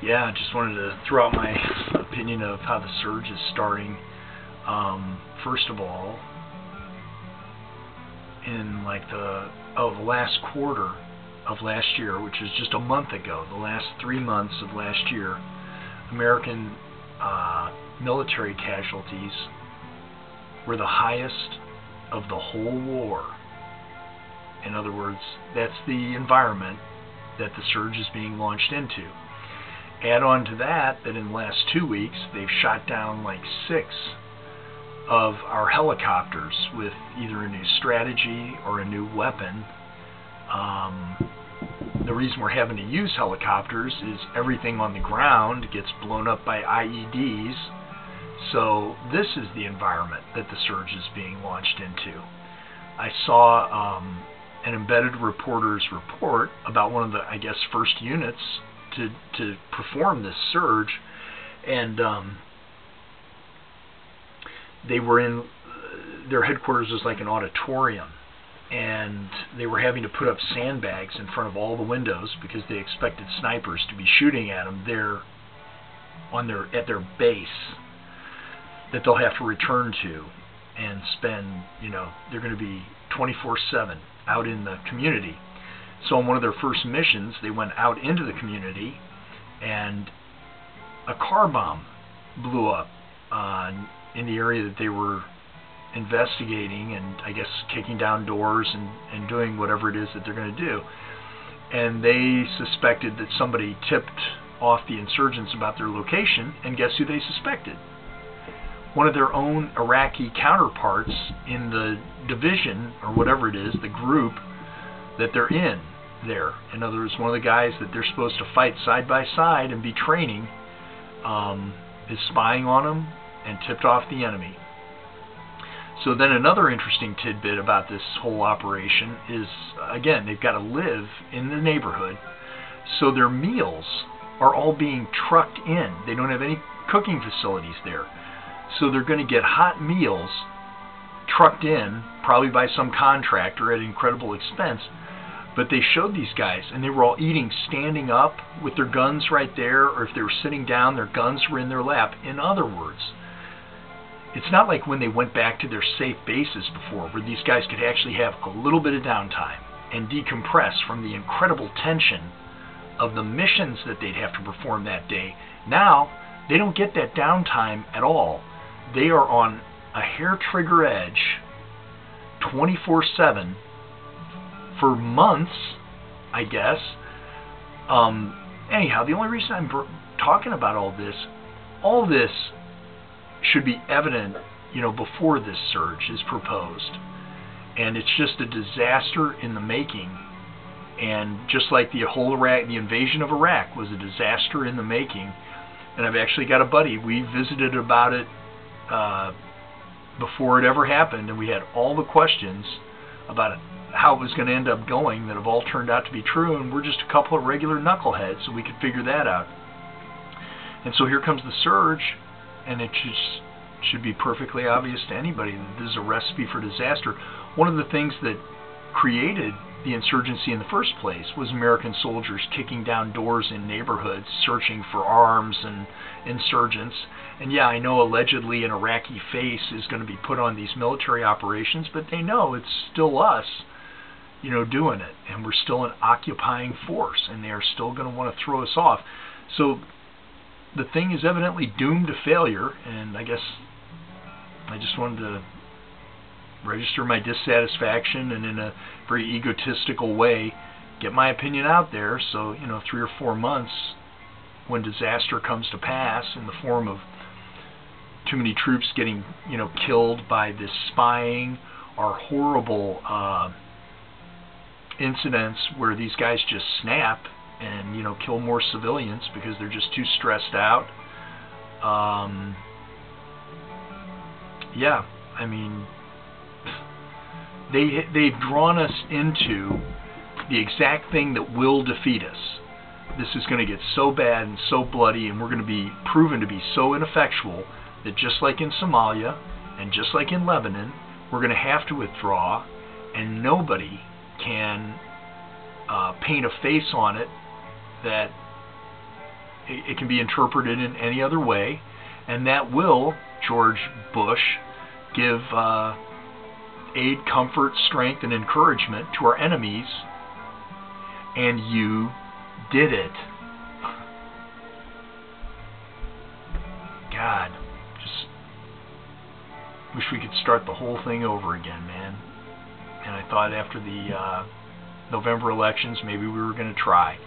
Yeah, I just wanted to throw out my opinion of how the surge is starting. First of all, in like the last quarter of last year, which is just a month ago, the last 3 months of last year, American military casualties were the highest of the whole war. In other words, that's the environment that the surge is being launched into. Add on to that in the last 2 weeks they've shot down like 6 of our helicopters with either a new strategy or a new weapon. The reason we're having to use helicopters is everything on the ground gets blown up by IEDs. So this is the environment that the surge is being launched into. I saw an embedded reporter's report about one of the, I guess, first units to perform this surge, and they were in, their headquarters was like an auditorium, and they were having to put up sandbags in front of all the windows because they expected snipers to be shooting at them there at their base that they'll have to return to and spend, they're going to be 24/7 out in the community. So on one of their first missions, they went out into the community, and a car bomb blew up in the area that they were investigating and, I guess, kicking down doors and doing whatever it is that they're going to do. And they suspected that somebody tipped off the insurgents about their location, and guess who they suspected? One of their own Iraqi counterparts in the division, or whatever it is, the group that they're in there. In other words, one of the guys that they're supposed to fight side by side and be training is spying on them and tipped off the enemy. So then another interesting tidbit about this whole operation is, again, they've got to live in the neighborhood, so their meals are all being trucked in. They don't have any cooking facilities there. So they're going to get hot meals trucked in, probably by some contractor at incredible expense. But they showed these guys, and they were all eating standing up with their guns right there, or if they were sitting down, their guns were in their lap. In other words, it's not like when they went back to their safe bases before, where these guys could actually have a little bit of downtime and decompress from the incredible tension of the missions that they'd have to perform that day. Now, they don't get that downtime at all. They are on a hair trigger edge 24/7 for months, I guess. Anyhow, the only reason I'm talking about all this should be evident, before this surge is proposed. And it's just a disaster in the making. And just like the invasion of Iraq was a disaster in the making. And I've actually got a buddy, we visited about it before it ever happened, and we had all the questions about how it was going to end up going that have all turned out to be true, and we're just a couple of regular knuckleheads, so we could figure that out. And so here comes the surge, and it should be perfectly obvious to anybody that this is a recipe for disaster. One of the things that created the insurgency in the first place was American soldiers kicking down doors in neighborhoods, searching for arms and insurgents. And yeah, I know allegedly an Iraqi face is going to be put on these military operations, but they know it's still us, doing it. And we're still an occupying force, and they are still going to want to throw us off. So the thing is evidently doomed to failure, and I guess I just wanted to register my dissatisfaction and in a very egotistical way get my opinion out there, so 3 or 4 months when disaster comes to pass in the form of too many troops getting killed by this spying or horrible incidents where these guys just snap and kill more civilians because they're just too stressed out. Yeah, I mean, they've drawn us into the exact thing that will defeat us. This is going to get so bad and so bloody, and we're going to be proven to be so ineffectual that just like in Somalia and just like in Lebanon, we're going to have to withdraw, and nobody can paint a face on it that it can be interpreted in any other way, and that will, George Bush, give aid, comfort, strength, and encouragement to our enemies, and you did it. God, just wish we could start the whole thing over again, man. And I thought after the November elections, maybe we were going to try.